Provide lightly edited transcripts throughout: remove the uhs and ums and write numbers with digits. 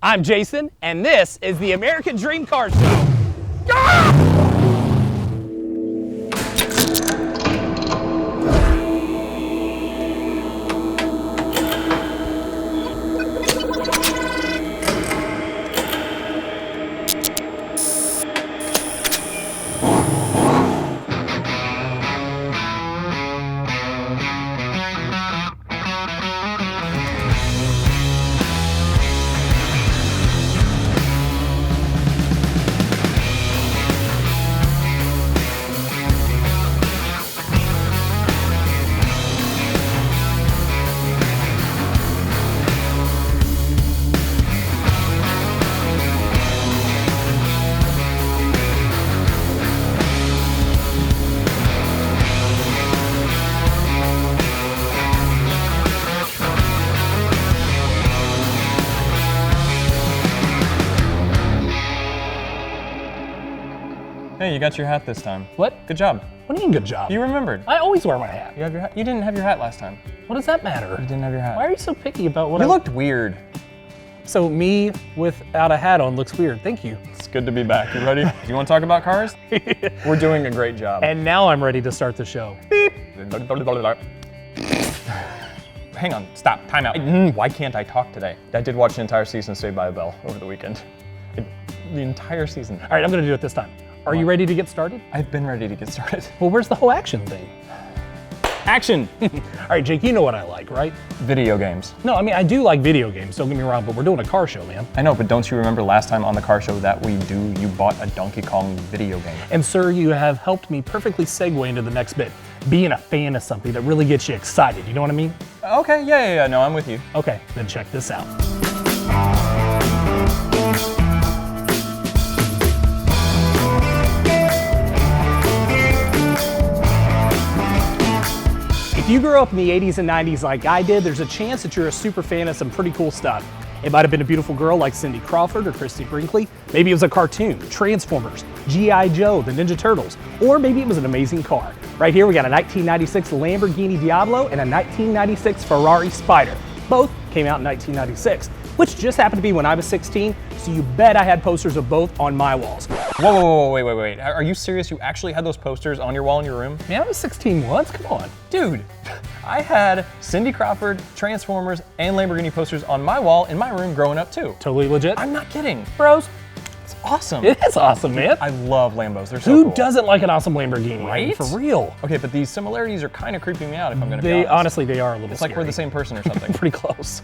I'm Jason, and this is the American Dream Car Show. Ah! Hey, you got your hat this time. What? Good job. What do you mean good job? You remembered. I always wear my hat. You have your hat. You didn't have your hat last time. What does that matter? You didn't have your hat. Why are you so picky about what You looked weird. So me without a hat on looks weird. Thank you. It's good to be back. You ready? You want to talk about cars? We're doing a great job. And now I'm ready to start the show. Beep. Hang on. Stop. Time out. Why can't I talk today? I did watch the entire season of Saved by the Bell over the weekend. The entire season. All right, I'm going to do it this time. Are you ready to get started? I've been ready to get started. Well, where's the whole action thing? Action! All right, Jake, you know what I like, right? Video games. No, I mean, I do like video games, don't get me wrong, but we're doing a car show, man. I know, but don't you remember last time on the car show that you bought a Donkey Kong video game? And sir, you have helped me perfectly segue into the next bit. Being a fan of something that really gets you excited, you know what I mean? Okay, yeah, no, I'm with you. Okay, then check this out. If you grew up in the 80s and 90s like I did, there's a chance that you're a super fan of some pretty cool stuff. It might have been a beautiful girl like Cindy Crawford or Christy Brinkley. Maybe it was a cartoon, Transformers, G.I. Joe, the Ninja Turtles, or maybe it was an amazing car. Right here we got a 1996 Lamborghini Diablo and a 1996 Ferrari Spider. Both came out in 1996, which just happened to be when I was 16, so you bet I had posters of both on my walls. Whoa, wait. Are you serious? You actually had those posters on your wall in your room? Man, I was 16 once, come on. Dude, I had Cindy Crawford, Transformers, and Lamborghini posters on my wall in my room growing up too. Totally legit? I'm not kidding. Bros. It's awesome. It is awesome, man. I love Lambos, they're so Who cool. doesn't like an awesome Lamborghini? Right? For real. Okay, but these similarities are kind of creeping me out if I'm gonna be honest. Honestly, they are a little It's like we're the same person or something. Pretty close.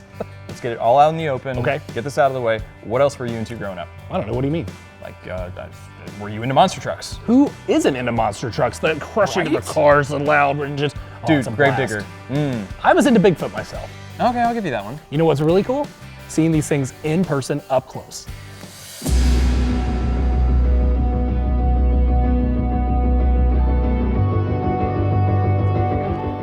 Let's get it all out in the open. Okay. Get this out of the way. What else were you into growing up? I don't know, what do you mean? Like, were you into monster trucks? Who isn't into monster trucks that crush into the Right? cars and loud and just, Dude, it's a Gravedigger. blast. I was into Bigfoot myself. Okay, I'll give you that one. You know what's really cool? Seeing these things in person up close.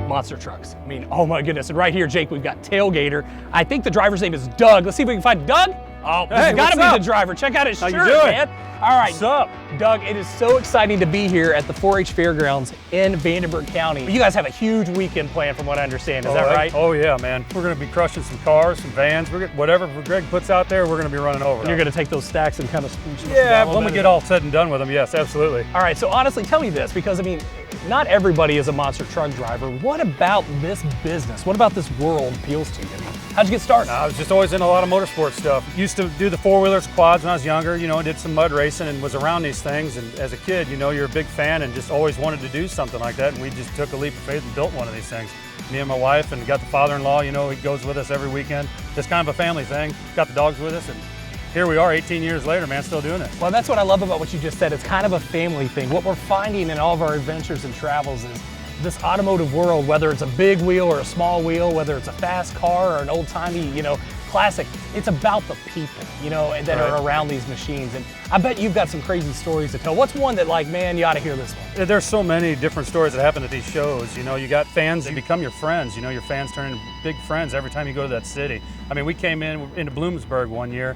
Monster trucks. I mean, oh my goodness. And right here, Jake, we've got Tailgater. I think the driver's name is Doug. Let's see if we can find Doug. Oh, this has gotta be the driver. Check out his shirt, man. All right. What's up? Doug, it is so exciting to be here at the 4-H Fairgrounds in Vandenberg County. You guys have a huge weekend planned from what I understand, is that right? Oh yeah, man. We're gonna be crushing some cars, some vans. Whatever Greg puts out there, we're gonna be running over. You're gonna take those stacks and kind of spooch them Yeah, down a when little we bit? get all said and done with them, yes, absolutely. All right, so honestly, tell me this, because I mean, not everybody is a monster truck driver. What about this business? What about this world appeals to you? How'd you get started? I was just always in a lot of motorsport stuff. Used to do the four-wheelers, quads when I was younger, did some mud racing and was around these things. And as a kid, you're a big fan and just always wanted to do something like that. And we just took a leap of faith and built one of these things. Me and my wife, and got the father-in-law, he goes with us every weekend. Just kind of a family thing. Got the dogs with us, and here we are 18 years later, man, still doing it. Well, that's what I love about what you just said. It's kind of a family thing. What we're finding in all of our adventures and travels is this automotive world, whether it's a big wheel or a small wheel, whether it's a fast car or an old-timey, classic, it's about the people, that are around these machines. And I bet you've got some crazy stories to tell. What's one that, like, man, you ought to hear this one? There's so many different stories that happen at these shows. You got fans that become your friends. Your fans turn into big friends every time you go to that city. I mean, we came into Bloomsburg one year,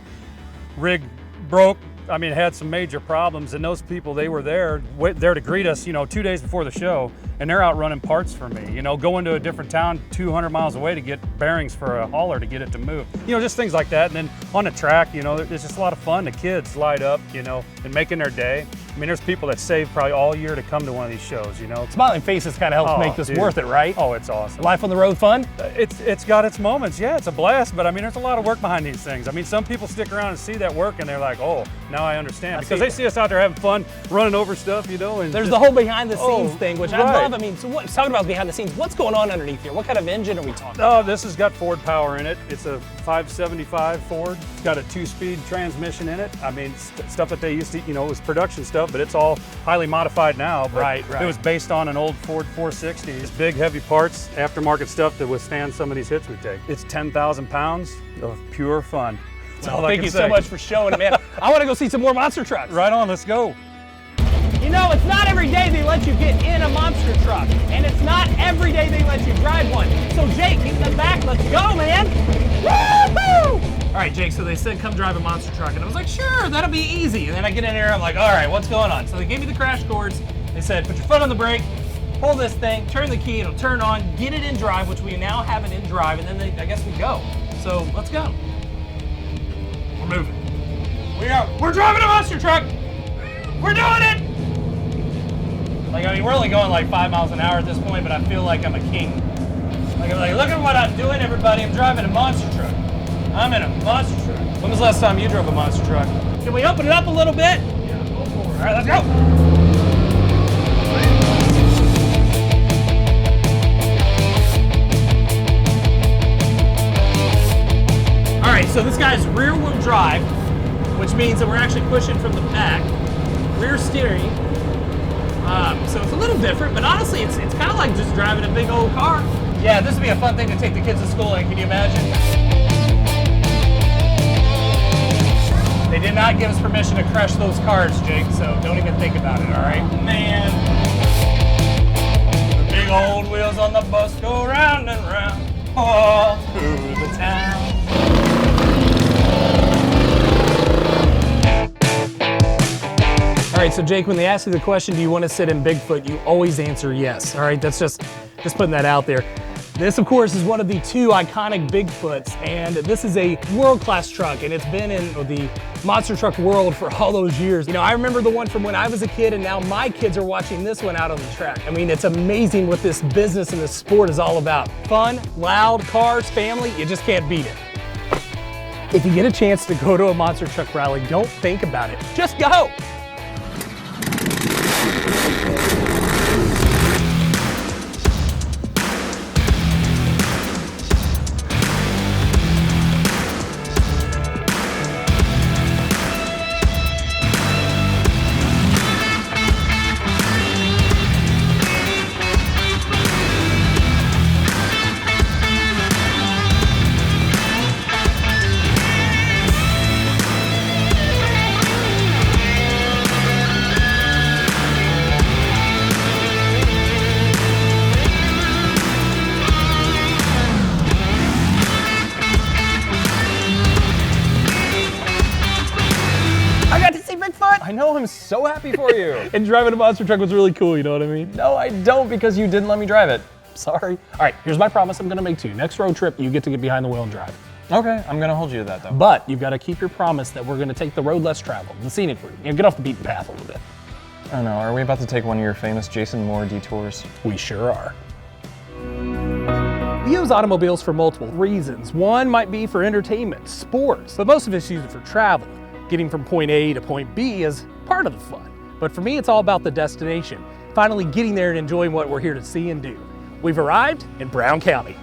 rig broke, I mean, had some major problems, and those people, they were there to greet us, 2 days before the show, and they're out running parts for me, going to a different town 200 miles away to get bearings for a hauler to get it to move. Just things like that. And then on the track, it's just a lot of fun. The kids light up, and making their day. I mean, there's people that save probably all year to come to one of these shows, Smiling faces kind of helps make this worth it, right? Oh, it's awesome. Life on the road fun? It's got its moments, yeah, it's a blast, but I mean, there's a lot of work behind these things. I mean, some people stick around and see that work and they're like, oh, now I understand. Because they see us out there having fun, running over stuff, and there's the whole behind the scenes thing, which I love. I mean, so talking about behind the scenes, what's going on underneath here? What kind of engine are we talking about? Oh, this has got Ford power in it. It's a 575 Ford. It's got a 2-speed transmission in it. I mean, stuff that they used to, it was production stuff, but it's all highly modified now. But right. It was based on an old Ford 460. It's big, heavy parts, aftermarket stuff to withstand some of these hits we take. It's 10,000 pounds of pure fun. Well, thank you so much for showing it, man. I want to go see some more monster trucks. Right on, let's go. It's not every day they let you get in a monster truck, and it's not every day they let you drive one. So Jake, get in the back, let's go, man. Woo-hoo! All right, Jake, so they said come drive a monster truck, and I was like, sure, that'll be easy. And then I get in there, I'm like, all right, what's going on? So they gave me the crash cords. They said, put your foot on the brake, pull this thing, turn the key, it'll turn on, get it in drive, which we now have it in drive, and then I guess we go. So let's go. We're moving. We're driving a monster truck. We're doing it. We're only going like 5 miles an hour at this point, but I feel like I'm a king. I'm like, look at what I'm doing, everybody. I'm driving a monster truck. I'm in a monster truck. When was the last time you drove a monster truck? Can we open it up a little bit? Yeah, go for it. All right, let's go. All right, so this guy's rear wheel drive, which means that we're actually pushing from the back, rear steering. So it's a little different, but honestly, it's kind of like just driving a big old car. Yeah, this would be a fun thing to take the kids to school in. Can you imagine? They did not give us permission to crush those cars, Jake, so don't even think about it, all right? Man. The big old wheels on the bus go round and round all through the town. All right, so Jake, when they ask you the question, do you want to sit in Bigfoot, you always answer yes. All right, that's just putting that out there. This, of course, is one of the 2 iconic Bigfoots, and this is a world-class truck, and it's been in the monster truck world for all those years. I remember the one from when I was a kid, and now my kids are watching this one out on the track. I mean, it's amazing what this business and this sport is all about. Fun, loud, cars, family, you just can't beat it. If you get a chance to go to a monster truck rally, don't think about it. Just go. I know, I'm so happy for you. And driving a monster truck was really cool, you know what I mean? No, I don't, because you didn't let me drive it. Sorry. All right, here's my promise I'm gonna make to you. Next road trip, you get to get behind the wheel and drive. Okay, I'm gonna hold you to that though. But you've gotta keep your promise that we're gonna take the road less traveled, the scenic route. Get off the beaten path a little bit. I don't know, are we about to take one of your famous Jason Moore detours? We sure are. We use automobiles for multiple reasons. One might be for entertainment, sports, but most of us use it for travel. Getting from point A to point B is part of the fun. But for me, it's all about the destination. Finally getting there and enjoying what we're here to see and do. We've arrived in Brown County.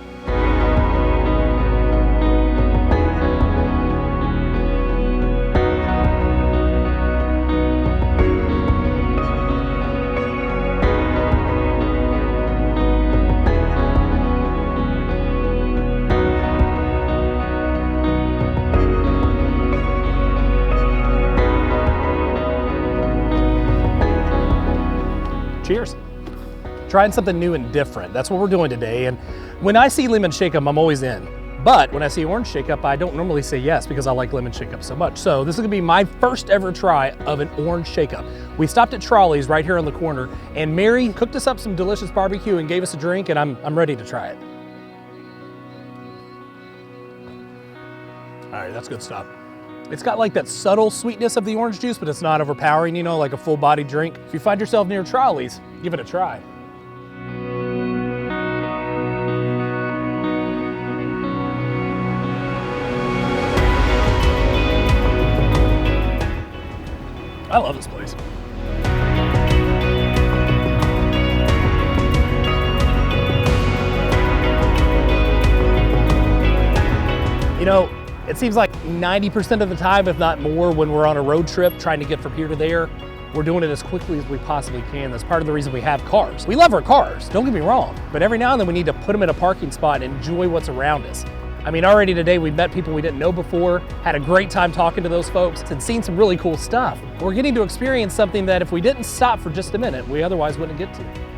Cheers. Trying something new and different. That's what we're doing today. And when I see lemon shake 'em, I'm always in. But when I see orange shake-up, I don't normally say yes because I like lemon shake-up so much. So this is gonna be my first ever try of an orange shake-up. We stopped at Trolley's right here on the corner, and Mary cooked us up some delicious barbecue and gave us a drink, and I'm ready to try it. All right, that's good stuff. It's got like that subtle sweetness of the orange juice, but it's not overpowering, you know, like a full-body drink. If you find yourself near Trolley's, give it a try. I love this place. You know, it seems like 90% of the time, if not more, when we're on a road trip trying to get from here to there, we're doing it as quickly as we possibly can. That's part of the reason we have cars. We love our cars, don't get me wrong, but every now and then we need to put them in a parking spot and enjoy what's around us. I mean, already today we met people we didn't know before, had a great time talking to those folks, and seen some really cool stuff. We're getting to experience something that if we didn't stop for just a minute, we otherwise wouldn't get to.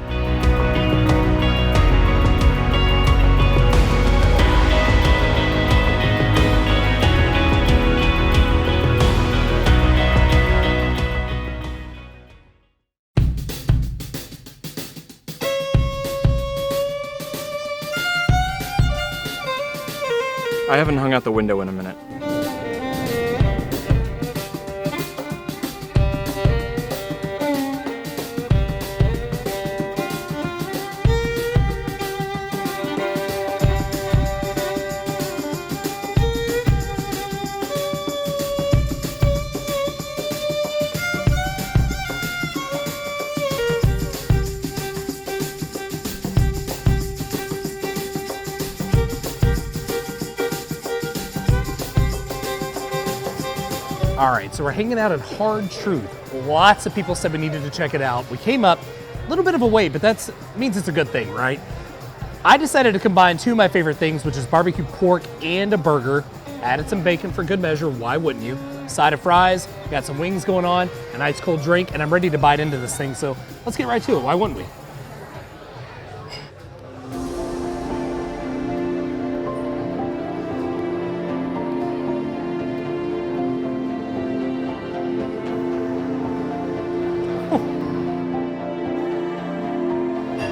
I haven't hung out the window in a minute. All right, so we're hanging out at Hard Truth. Lots of people said we needed to check it out. We came up a little bit of a wait, but that means it's a good thing, right? I decided to combine two of my favorite things, which is barbecue pork and a burger. Added some bacon for good measure, why wouldn't you? Side of fries, got some wings going on, a nice cold drink, and I'm ready to bite into this thing, so let's get right to it, why wouldn't we?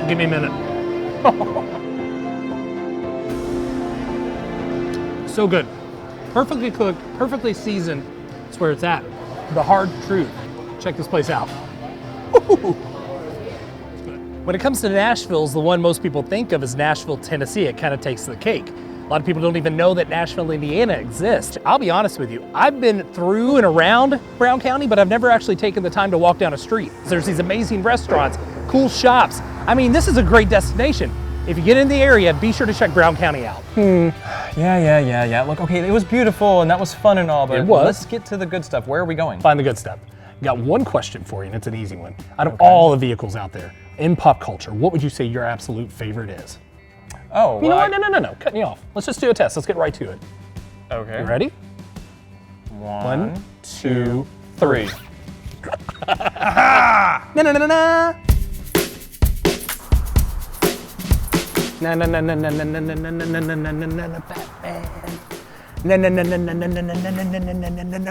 Give me a minute. So good. Perfectly cooked, perfectly seasoned. That's where it's at. The Hard Truth. Check this place out. When it comes to Nashville's, the one most people think of is Nashville, Tennessee. It kind of takes the cake. A lot of people don't even know that Nashville, Indiana exists. I'll be honest with you, I've been through and around Brown County, but I've never actually taken the time to walk down a street. There's these amazing restaurants, cool shops. I mean, this is a great destination. If you get in the area, be sure to check Brown County out. Yeah. Look, okay, it was beautiful and that was fun and all, but It was. let's get to the good stuff. Where are we going? Find the good stuff. Got one question for you, and it's an easy one. Out of all the vehicles out there, in pop culture, what would you say your absolute favorite is? Oh, You know well, what? No. Cutting you off. Let's just do a test. Let's get right to it. Okay. You ready? One, two, three. Na. Batman.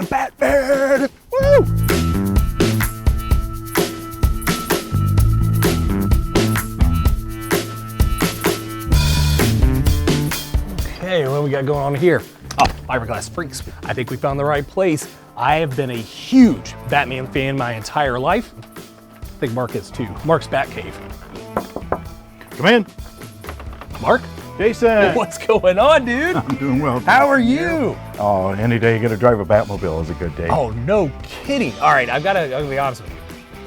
Batman. Woo! Okay, what we got going on here? Oh, Fiberglass Freaks. I think we found the right place. I have been a huge Batman fan my entire life. I think Mark is too. Mark's Batcave. Come in. Mark? Jason. What's going on, dude? I'm doing well. How are you? Oh, any day you get to drive a Batmobile is a good day. Oh, no kidding. All right, I'm gonna be honest with you.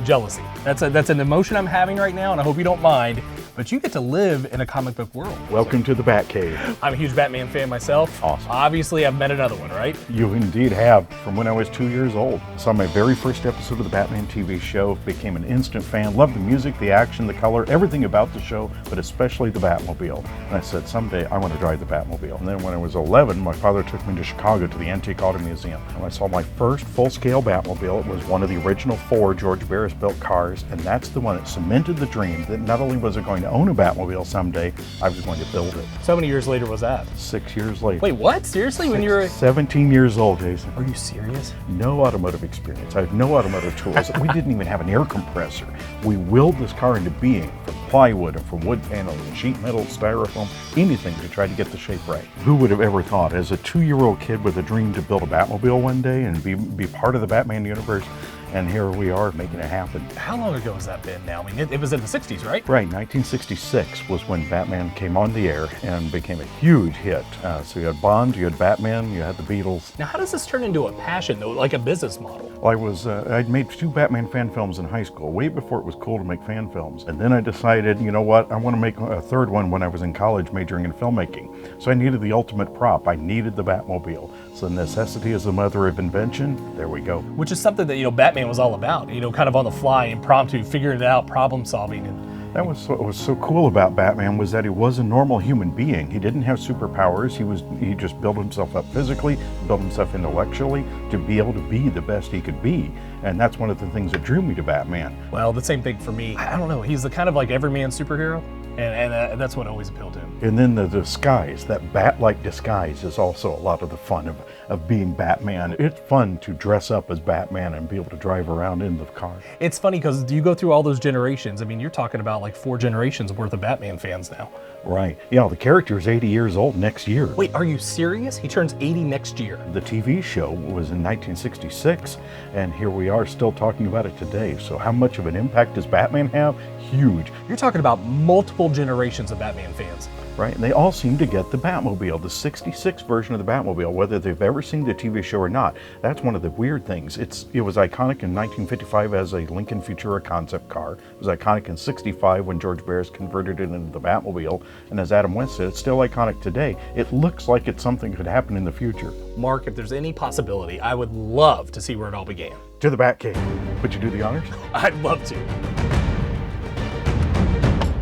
Jealousy. That's an emotion I'm having right now, and I hope you don't mind, but you get to live in a comic book world. Welcome to the Batcave. I'm a huge Batman fan myself. Awesome. Obviously, I've met another one, right? You indeed have, from when I was 2 years old. Saw my very first episode of the Batman TV show, became an instant fan, loved the music, the action, the color, everything about the show, but especially the Batmobile. And I said, someday I want to drive the Batmobile. And then when I was 11, my father took me to Chicago to the Antique Auto Museum. And I saw my first full-scale Batmobile. It was one of the original 4 George Barris built cars, and that's the one that cemented the dream that not only was it going to own a Batmobile someday, I was going to build it. So how many years later was that? 6 years later. Wait, what? Seriously? When you were 17 years old, Jason. Are you serious? No automotive experience. I have no automotive tools. We didn't even have an air compressor. We willed this car into being from plywood and from wood paneling, sheet metal, styrofoam, anything to try to get the shape right. Who would have ever thought, as a 2-year-old kid with a dream to build a Batmobile one day and be part of the Batman universe, and here we are making it happen. How long ago has that been now? I mean, it was in the 60s, right? Right, 1966 was when Batman came on the air and became a huge hit. So you had Bond, you had Batman, you had the Beatles. Now, how does this turn into a passion, though, like a business model? Well, I'd made 2 Batman fan films in high school, way before it was cool to make fan films. And then I decided, you know what, I want to make a 3rd one when I was in college majoring in filmmaking. So I needed the ultimate prop. I needed the Batmobile. So necessity is the mother of invention. There we go. Which is something that, Batman was all about, kind of on the fly, impromptu, figuring it out, problem solving. And that was what was so cool about Batman, was that he was a normal human being. He didn't have superpowers. He just built himself up physically, built himself intellectually to be able to be the best he could be. And that's one of the things that drew me to Batman. Well, the same thing for me. I don't know. He's the kind of like everyman superhero. And that's what always appealed to him. And then the disguise, that bat-like disguise, is also a lot of the fun of being Batman. It's fun to dress up as Batman and be able to drive around in the car. It's funny because you go through all those generations. I mean, you're talking about like 4 generations worth of Batman fans now. Right. Yeah, the character is 80 years old next year. Wait, are you serious? He turns 80 next year. The TV show was in 1966, and here we are still talking about it today. So how much of an impact does Batman have? Huge. You're talking about multiple generations of Batman fans. Right, and they all seem to get the Batmobile, the 66 version of the Batmobile, whether they've ever seen the TV show or not. That's one of the weird things. It was iconic in 1955 as a Lincoln Futura concept car. It was iconic in 65 when George Barris converted it into the Batmobile. And as Adam West said, it's still iconic today. It looks like it's something that could happen in the future. Mark, if there's any possibility, I would love to see where it all began. To the Batcave. Would you do the honors? I'd love to.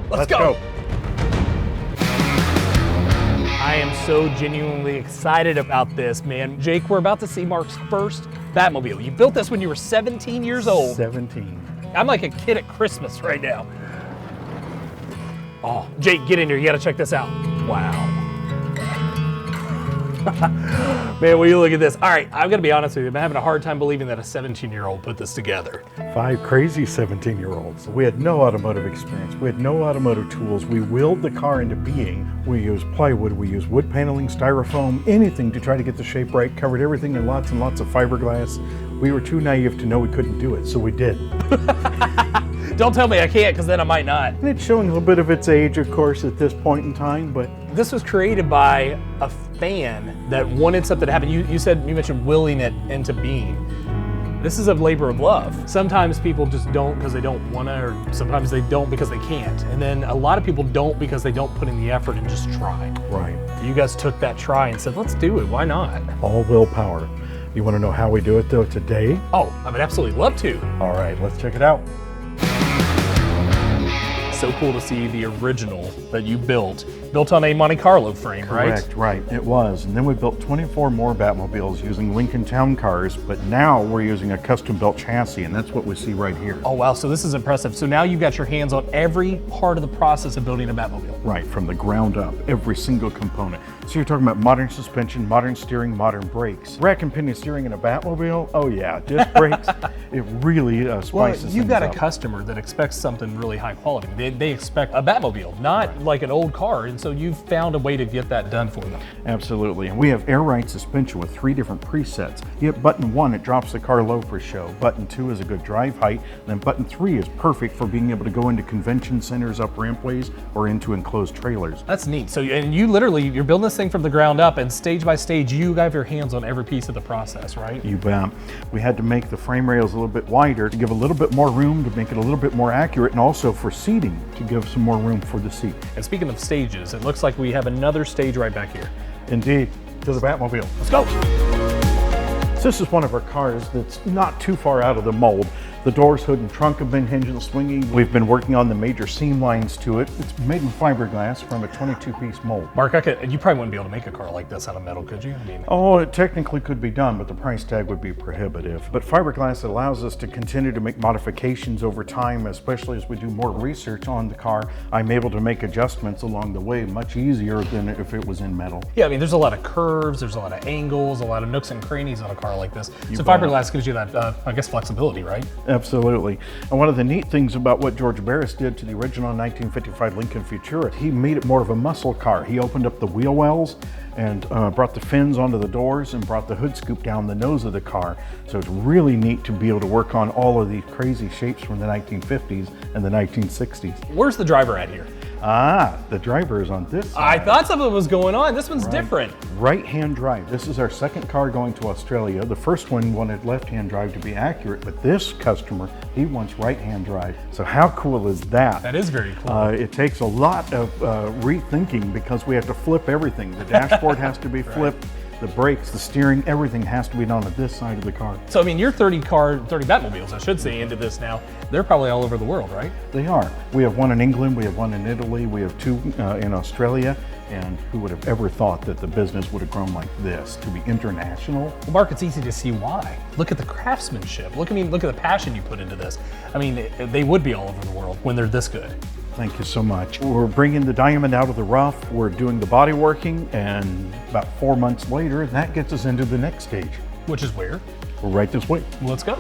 Let's go. I am so genuinely excited about this, man. Jake, we're about to see Mark's first Batmobile. You built this when you were 17 years old. 17. I'm like a kid at Christmas right now. Oh, Jake, get in here. You gotta check this out. Wow. Man, will you look at this? All right, I'm gonna be honest with you. I'm having a hard time believing that a 17-year-old put this together. 5 crazy 17-year-olds. We had no automotive experience. We had no automotive tools. We willed the car into being. We used plywood. We used wood paneling, styrofoam, anything to try to get the shape right. Covered everything in lots and lots of fiberglass. We were too naive to know we couldn't do it, so we did. Don't tell me I can't, because then I might not. And it's showing a little bit of its age, of course, at this point in time, but this was created by a fan that wanted something to happen. You mentioned willing it into being. This is a labor of love. Sometimes people just don't because they don't want to, or sometimes they don't because they can't. And then a lot of people don't because they don't put in the effort and just try. Right. You guys took that try and said, let's do it. Why not? All willpower. You want to know how we do it, though, today? Oh, I would absolutely love to. All right, let's check it out. So cool to see the original that you built on a Monte Carlo frame, right? Correct, right, it was. And then we built 24 more Batmobiles using Lincoln Town Cars, but now we're using a custom-built chassis, and that's what we see right here. Oh, wow, so this is impressive. So now you've got your hands on every part of the process of building a Batmobile. Right, from the ground up, every single component. So you're talking about modern suspension, modern steering, modern brakes. Rack and pinion steering in a Batmobile? Oh yeah, disc brakes. It really spices Well, you've got a up. customer that expects something really high quality. They expect a Batmobile, not like an old car, and so you've found a way to get that done for them. Absolutely, and we have air ride suspension with 3 different presets. You hit button 1, it drops the car low for show. Button 2 is a good drive height, and then button 3 is perfect for being able to go into convention centers, up rampways, or into enclosed trailers. That's neat. So, and you're building this thing from the ground up, and stage by stage, you have your hands on every piece of the process, right? You bet. We had to make the frame rails a little bit wider to give a little bit more room, to make it a little bit more accurate, and also for seating, to give some more room for the seat. And speaking of stages, it looks like we have another stage right back here. Indeed, to the Batmobile. Let's go. So this is one of our cars that's not too far out of the mold. The doors, hood, and trunk have been hinged and swinging. We've been working on the major seam lines to it. It's made in fiberglass from a 22-piece mold. Mark, you probably wouldn't be able to make a car like this out of metal, could you? I mean, Oh, it technically could be done, but the price tag would be prohibitive. But fiberglass allows us to continue to make modifications over time, especially as we do more research on the car. I'm able to make adjustments along the way much easier than if it was in metal. yeah, I mean, there's a lot of curves, there's a lot of angles, a lot of nooks and crannies on a car like this. So bet. fiberglass gives you that, I guess, flexibility, right? Absolutely. And one of the neat things about what George Barris did to the original 1955 Lincoln Futura, he made it more of a muscle car. He opened up the wheel wells and brought the fins onto the doors and brought the hood scoop down the nose of the car. So it's really neat to be able to work on all of these crazy shapes from the 1950s and the 1960s. Where's the driver at here? Ah, the driver is on this side. I thought something was going on. This one's different. Right-hand drive. This is our second car going to Australia. The first one wanted left-hand drive to be accurate, but this customer, he wants right-hand drive. So how cool is that? That is very cool. It takes a lot of rethinking because we have to flip everything. The dashboard has to be flipped, the brakes, the steering, everything has to be done on this side of the car. So, I mean, your 30 Batmobiles, I should say, into this now, they're probably all over the world, right? They are. We have one in England, we have one in Italy, we have two in Australia, and who would have ever thought that the business would have grown like this, to be international? Well, Mark, it's easy to see why. Look at the craftsmanship. Look at the passion you put into this. I mean, they would be all over the world when they're this good. Thank you so much. We're bringing the diamond out of the rough, we're doing the body working, and about 4 months later, that gets us into the next stage. Which is where? We're right this way. Let's go.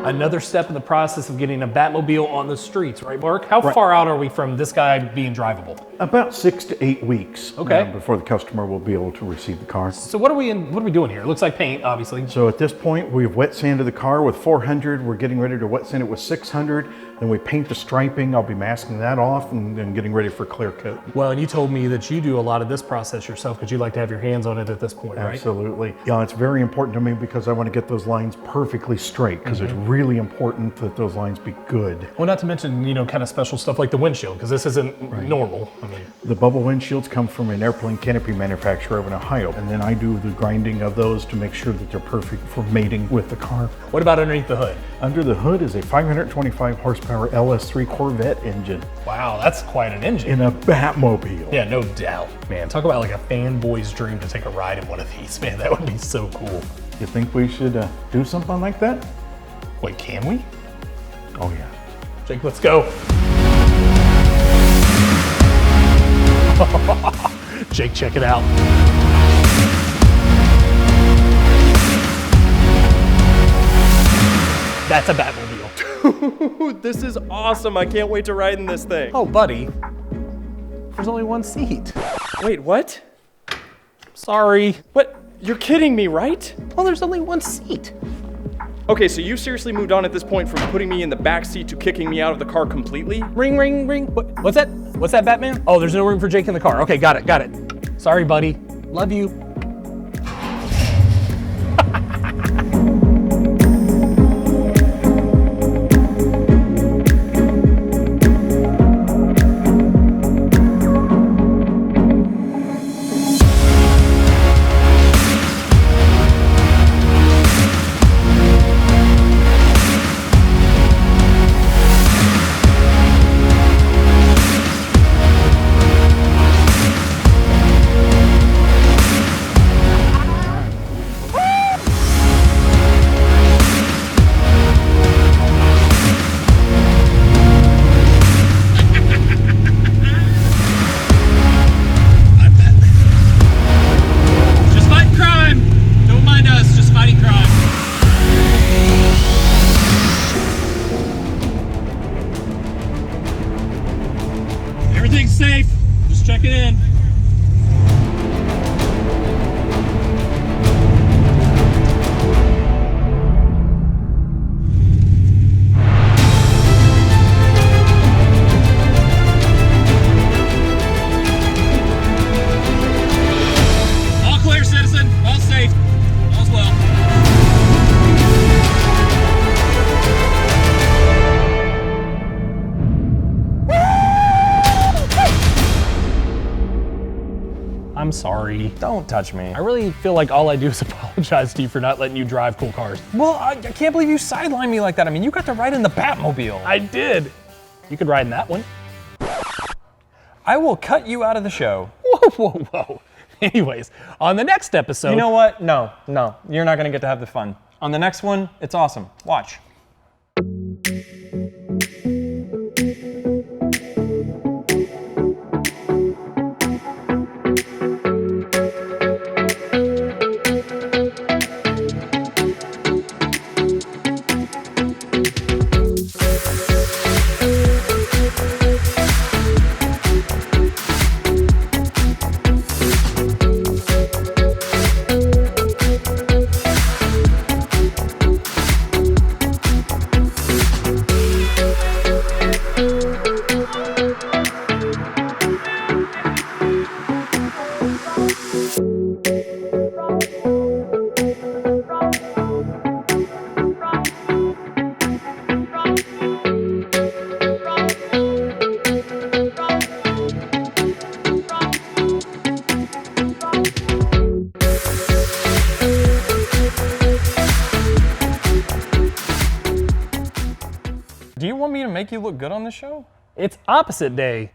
Another step in the process of getting a Batmobile on the streets, right, Mark? How far out are we from this guy being drivable? About 6 to 8 weeks Okay. before the customer will be able to receive the car. So what are we doing here? It looks like paint, obviously. So at this point, we've wet sanded the car with 400. We're getting ready to wet sand it with 600. Then we paint the striping. I'll be masking that off and then getting ready for clear coat. Well, and you told me that you do a lot of this process yourself because you like to have your hands on it at this point, right? Absolutely. Yeah, it's very important to me because I want to get those lines perfectly straight because it's really important that those lines be good. Well, not to mention, kind of special stuff like the windshield, because this isn't normal. I mean, The bubble windshields come from an airplane canopy manufacturer over in Ohio, and then I do the grinding of those to make sure that they're perfect for mating with the car. what about underneath the hood? Under the hood is a 525 horsepower LS3 Corvette engine Wow, that's quite an engine. in a Batmobile. Yeah, no doubt. Man, talk about like a fanboy's dream to take a ride in one of these. Man, that would be so cool. You think we should do something like that? Wait, can we? Oh yeah. Jake, let's go. Jake, check it out. That's a Batmobile. Dude, this is awesome. I can't wait to ride in this thing. Oh, buddy. There's only one seat. Wait, what? Sorry. What? You're kidding me, right? Well, there's only one seat. Okay, so you seriously moved on at this point from putting me in the back seat to kicking me out of the car completely? Ring, ring, ring. What's that? What's that, Batman? Oh, there's no room for Jake in the car. Okay, got it. Sorry, buddy. Love you. sorry. Don't touch me. I really feel like all I do is apologize to you for not letting you drive cool cars. Well, I can't believe you sidelined me like that. I mean, you got to ride in the Batmobile. I did. You could ride in that one. I will cut you out of the show. Whoa, whoa, whoa. Anyways, on the next episode. You know what? No, you're not gonna get to have the fun. On the next one, it's awesome. Watch. Do you want me to make you look good on the show? It's opposite day.